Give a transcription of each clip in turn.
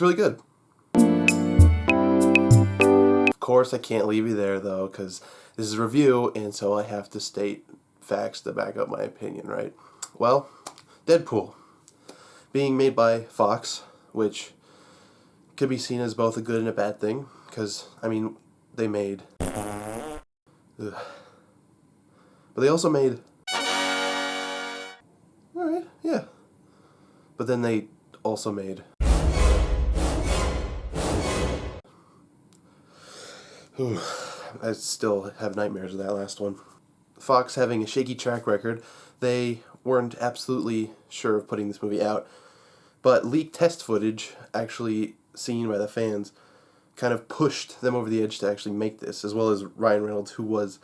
It's really good. Of course, I can't leave you there, though, because this is a review, and so I have to state facts to back up my opinion, right? Well, Deadpool, being made by Fox, which could be seen as both a good and a bad thing, because, I mean, they made... Ugh. But they also made... Alright, yeah. But then they also made... I still have nightmares of that last one. Fox having a shaky track record, they weren't absolutely sure of putting this movie out, but leaked test footage, actually seen by the fans, kind of pushed them over the edge to actually make this, as well as Ryan Reynolds, who was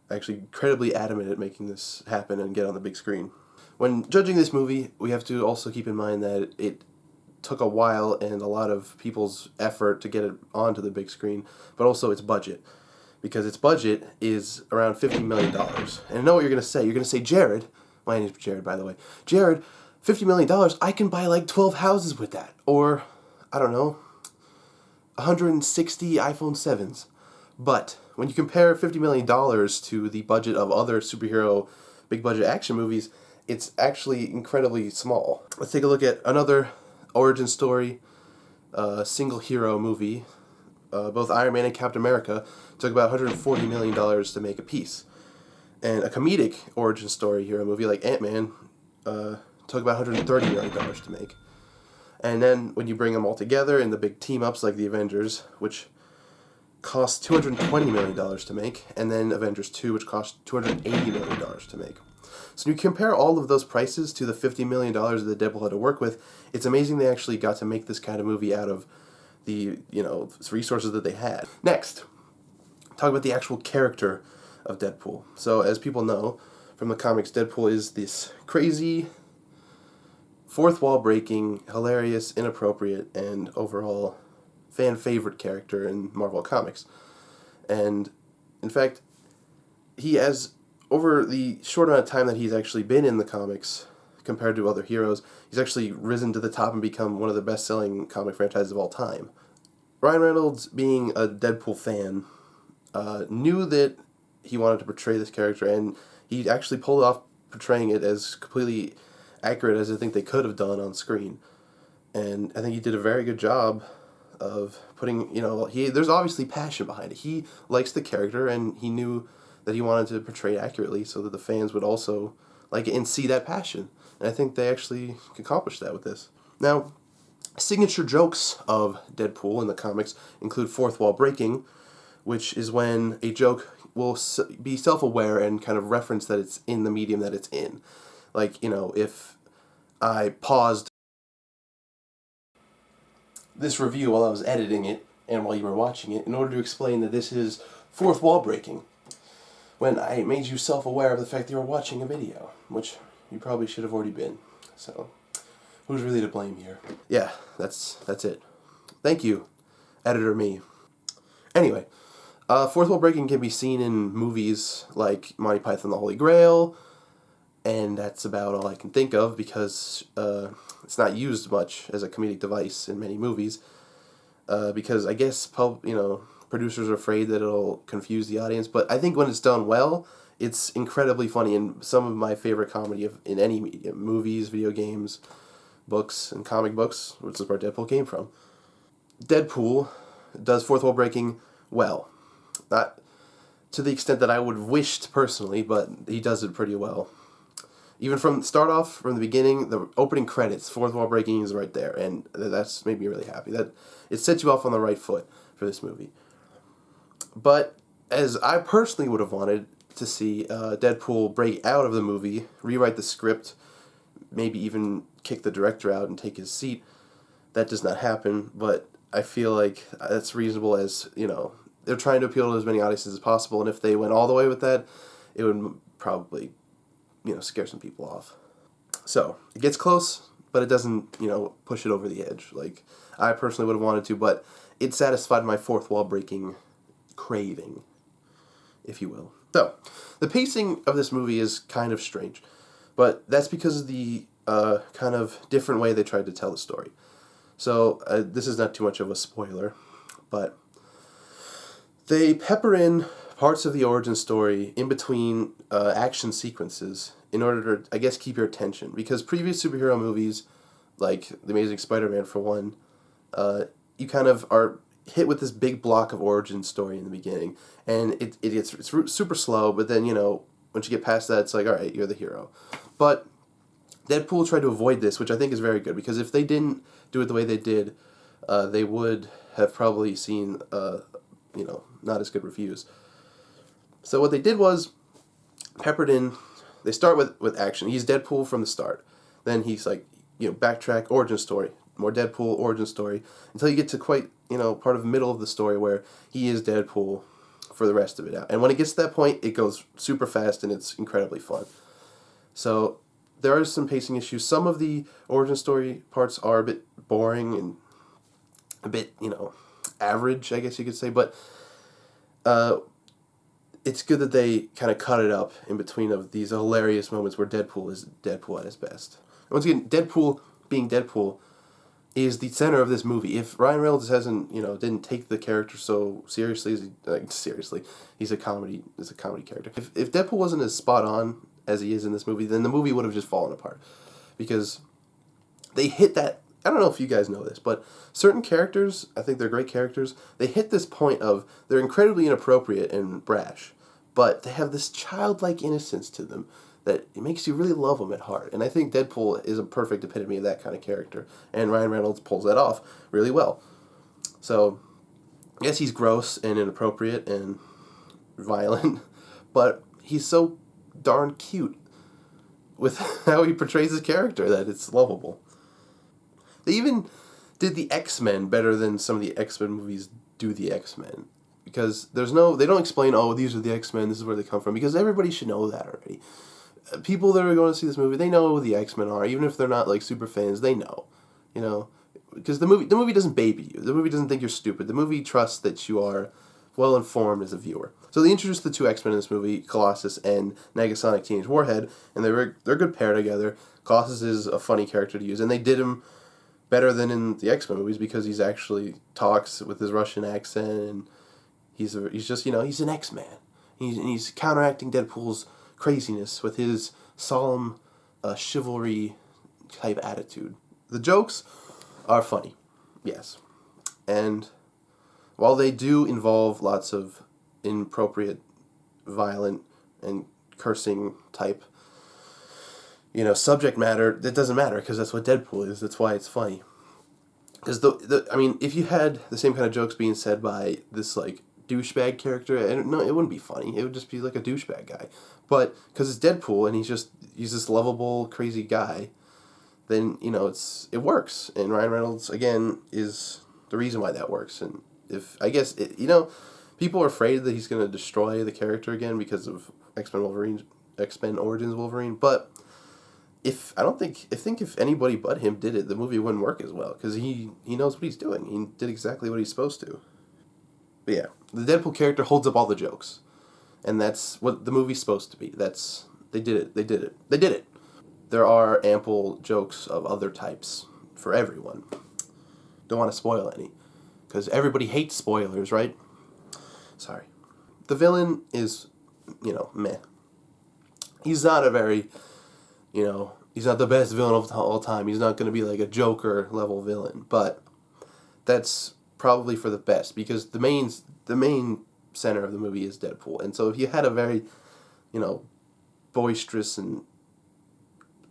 actually incredibly adamant at making this happen and get on the big screen. When judging this movie, we have to also keep in mind that it took a while and a lot of people's effort to get it onto the big screen, but also its budget. Because its budget is around $50 million. And I know what you're going to say. You're going to say, Jared, my name is Jared, by the way, Jared, $50 million, I can buy like 12 houses with that. Or, I don't know, 160 iPhone 7s. But when you compare $50 million to the budget of other superhero big budget action movies, it's actually incredibly small. Let's take a look at another origin story, single hero movie. Both Iron Man and Captain America took about $140 million to make a piece. And a comedic origin story hero movie like Ant-Man took about $130 million to make. And then when you bring them all together in the big team-ups like the Avengers, which cost $220 million to make, and then Avengers 2, which cost $280 million to make. So when you compare all of those prices to the $50 million that Deadpool had to work with, it's amazing they actually got to make this kind of movie out of the, resources that they had. Next, talk about the actual character of Deadpool. So as people know from the comics, Deadpool is this crazy, fourth wall breaking, hilarious, inappropriate, and overall fan favorite character in Marvel Comics. And in fact, he has, over the short amount of time that he's actually been in the comics compared to other heroes, he's actually risen to the top and become one of the best-selling comic franchises of all time. Ryan Reynolds, being a Deadpool fan, knew that he wanted to portray this character, and he actually pulled off portraying it as completely accurate as I think they could have done on screen. And I think he did a very good job of putting, there's obviously passion behind it. He likes the character, and he knew that he wanted to portray it accurately so that the fans would also like it and see that passion. And I think they actually accomplished that with this. Now, signature jokes of Deadpool in the comics include fourth wall breaking, which is when a joke will be self-aware and kind of reference that it's in the medium that it's in. Like, if I paused this review while I was editing it and while you were watching it in order to explain that this is fourth wall breaking, when I made you self-aware of the fact that you were watching a video, which you probably should have already been. So, who's really to blame here? Yeah, that's it. Thank you, editor me. Anyway, fourth wall breaking can be seen in movies like Monty Python and the Holy Grail, and that's about all I can think of because it's not used much as a comedic device in many movies, because I guess producers are afraid that it'll confuse the audience, but I think when it's done well, it's incredibly funny, and some of my favorite comedy in any medium, movies, video games, books, and comic books, which is where Deadpool came from. Deadpool does fourth wall breaking well. Not to the extent that I would have wished personally, but he does it pretty well. Even from the beginning, the opening credits, fourth wall breaking is right there, and that's made me really happy. That it sets you off on the right foot for this movie. But as I personally would have wanted to see Deadpool break out of the movie, rewrite the script, maybe even kick the director out and take his seat, that does not happen, but I feel like that's reasonable as, they're trying to appeal to as many audiences as possible, and if they went all the way with that, it would probably, scare some people off. So, it gets close, but it doesn't, push it over the edge, like I personally would have wanted to, but it satisfied my fourth wall breaking craving, if you will. So, the pacing of this movie is kind of strange, but that's because of the kind of different way they tried to tell the story. So this is not too much of a spoiler, but they pepper in parts of the origin story in between action sequences in order to, I guess, keep your attention. Because previous superhero movies, like The Amazing Spider-Man for one, you kind of are hit with this big block of origin story in the beginning, and it's super slow. But then once you get past that, it's like, all right, you're the hero. But Deadpool tried to avoid this, which I think is very good, because if they didn't do it the way they did, they would have probably seen not as good reviews. So what they did was peppered in. They start with action. He's Deadpool from the start. Then he's like, backtrack, origin story, more Deadpool, origin story, until you get to quite, part of the middle of the story where he is Deadpool for the rest of it out. And when it gets to that point, it goes super fast and it's incredibly fun. So there are some pacing issues. Some of the origin story parts are a bit boring and a bit, average, I guess you could say. But it's good that they kind of cut it up in between of these hilarious moments where Deadpool is Deadpool at his best. And once again, Deadpool being Deadpool is the center of this movie. If Ryan Reynolds didn't take the character so seriously, he's a comedy character. If Deadpool wasn't as spot on as he is in this movie, then the movie would have just fallen apart. Because they hit that, I don't know if you guys know this, but certain characters, I think they're great characters, they hit this point of they're incredibly inappropriate and brash, but they have this childlike innocence to them that it makes you really love them at heart. And I think Deadpool is a perfect epitome of that kind of character, and Ryan Reynolds pulls that off really well. So, yes, he's gross and inappropriate and violent, but he's so darn cute with how he portrays his character that it's lovable. They even did the X-Men better than some of the X-Men movies do the X-Men. Because they don't explain, oh, these are the X-Men, this is where they come from, because everybody should know that already. People that are going to see this movie, they know who the X-Men are, even if they're not like super fans, they know. Because the movie doesn't baby you. The movie doesn't think you're stupid. The movie trusts that you are well informed as a viewer. So they introduced the two X-Men in this movie, Colossus and Negasonic Teenage Warhead, and they're a good pair together. Colossus is a funny character to use, and they did him better than in the X-Men movies because he's actually talks with his Russian accent, and he's just he's an X-Man. He's counteracting Deadpool's craziness with his solemn chivalry type attitude. The jokes are funny, yes, and while they do involve lots of inappropriate, violent, and cursing type subject matter, that doesn't matter because that's what Deadpool is. That's why it's funny. Because if you had the same kind of jokes being said by this like douchebag character, no, it wouldn't be funny. It would just be like a douchebag guy. But because it's Deadpool and he's this lovable, crazy guy, then it works. And Ryan Reynolds again is the reason why that works. And if I guess people are afraid that he's going to destroy the character again because of X-Men Origins Wolverine, but if anybody but him did it, the movie wouldn't work as well because he knows what he's doing. He did exactly what he's supposed to. But yeah, the Deadpool character holds up all the jokes, and that's what the movie's supposed to be. They did it. There are ample jokes of other types for everyone. Don't want to spoil any, because everybody hates spoilers, right? Sorry. The villain is, meh. He's not a very, he's not the best villain of all time. He's not going to be like a Joker level villain, but that's probably for the best because the main center of the movie is Deadpool. And so if you had a very, boisterous and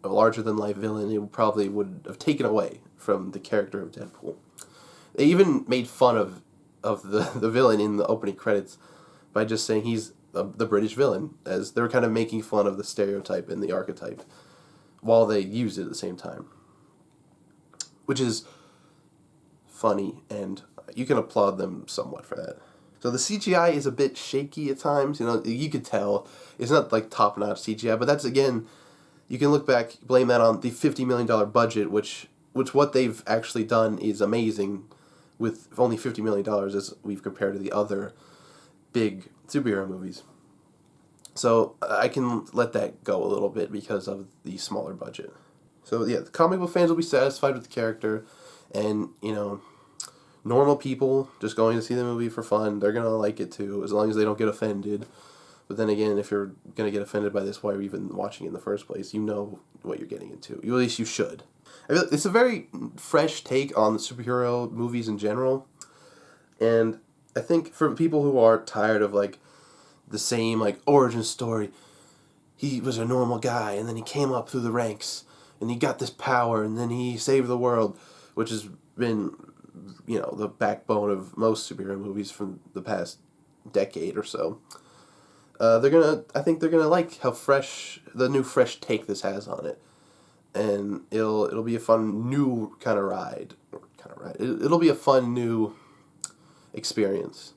a larger than life villain, it probably would have taken away from the character of Deadpool. They even made fun of the villain in the opening credits by just saying he's the British villain, as they were kind of making fun of the stereotype and the archetype while they used it at the same time. Which is funny, and you can applaud them somewhat for that. So the CGI is a bit shaky at times, you could tell. It's not like top-notch CGI, but that's, again, you can look back, blame that on the $50 million budget, which what they've actually done is amazing with only $50 million as we've compared to the other big superhero movies. So I can let that go a little bit because of the smaller budget. So yeah, the comic book fans will be satisfied with the character, And, normal people just going to see the movie for fun, they're going to like it too, as long as they don't get offended. But then again, if you're going to get offended by this, why are you even watching it in the first place? You know what you're getting into. At least you should. It's a very fresh take on the superhero movies in general. And I think for people who are tired of, the same, origin story, he was a normal guy, and then he came up through the ranks, and he got this power, and then he saved the world, which has been, the backbone of most superhero movies from the past decade or so. I think they're gonna like how the new fresh take this has on it, and it'll be a fun new kind of ride. It'll be a fun new experience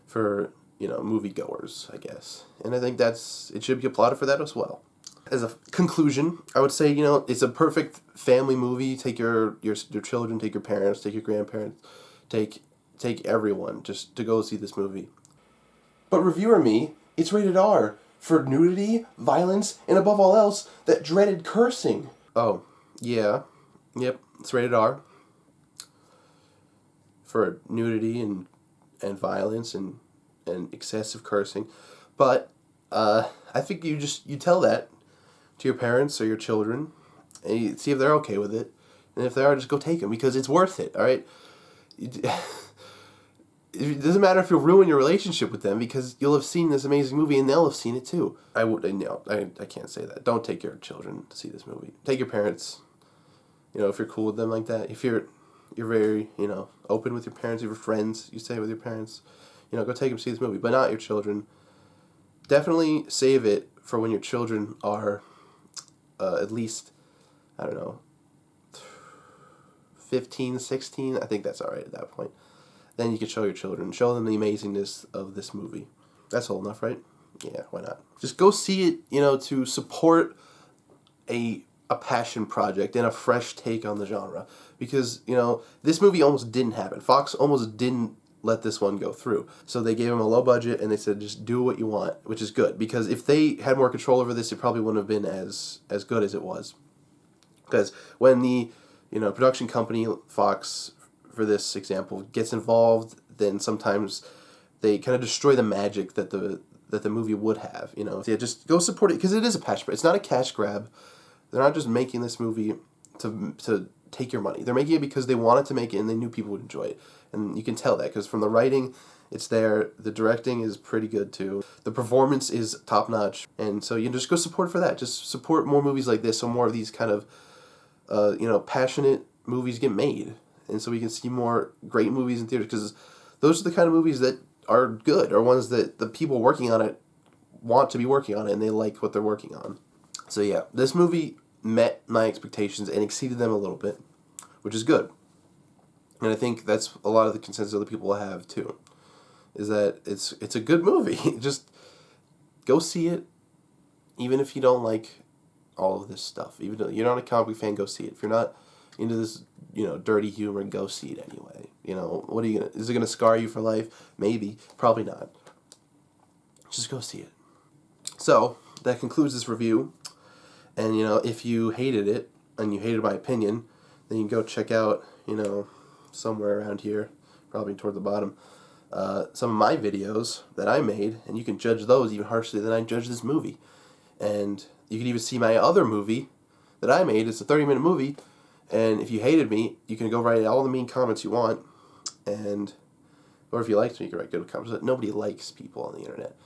for moviegoers, I guess, and I think it should be applauded for that as well. As a conclusion, I would say it's a perfect family movie. Take your children, take your parents, take your grandparents, take everyone just to go see this movie. But reviewer me, it's rated R for nudity, violence, and above all else, that dreaded cursing. Oh, yeah. Yep, it's rated R for nudity and violence and excessive cursing. But I think you tell that to your parents or your children and you see if they're okay with it. And if they are, just go take them, because it's worth it, all right? It doesn't matter if you'll ruin your relationship with them, because you'll have seen this amazing movie and they'll have seen it too. I can't say that. Don't take your children to see this movie. Take your parents, if you're cool with them like that. If you're very, open with your parents, if you're friends, you stay with your parents, go take them to see this movie, but not your children. Definitely save it for when your children are at least, 15, 16. I think that's all right at that point. Then you can show your children. Show them the amazingness of this movie. That's old enough, right? Yeah, why not? Just go see it, to support a passion project and a fresh take on the genre. Because, this movie almost didn't happen. Fox almost didn't let this one go through. So they gave him a low budget and they said, just do what you want, which is good. Because if they had more control over this, it probably wouldn't have been as good as it was. Because when the, production company, Fox, for this example, gets involved, then sometimes they kind of destroy the magic that the movie would have. Yeah, just go support it, because it is a passion. It's not a cash grab. They're not just making this movie to take your money. They're making it because they wanted to make it and they knew people would enjoy it. And you can tell that because from the writing, it's there. The directing is pretty good too. The performance is top notch. And so you can just go support it for that. Just support more movies like this, so more of these kind of passionate movies get made. And so we can see more great movies in theaters, because those are the kind of movies that are good, or ones that the people working on it want to be working on it and they like what they're working on. So yeah, this movie met my expectations and exceeded them a little bit, which is good. And I think that's a lot of the consensus other people have too, is that it's a good movie. Just go see it, even if you don't like all of this stuff. Even though you're not a comic book fan, go see it. If you're not into this, dirty humor, go see it anyway. What are you gonna? Is it gonna scar you for life? Maybe, probably not. Just go see it. So that concludes this review. And if you hated it and you hated my opinion, then you can go check out, somewhere around here, probably toward the bottom, some of my videos that I made, and you can judge those even harshly than I judge this movie. And you can even see my other movie that I made. It's a 30-minute movie. And if you hated me, you can go write all the mean comments you want, or if you liked me, you can write good comments. But nobody likes people on the internet.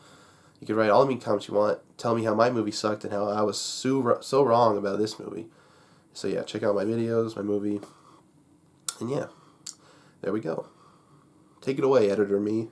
You can write all the mean comments you want, tell me how my movie sucked and how I was so wrong about this movie. So yeah, check out my videos, my movie, and yeah, there we go. Take it away, editor me.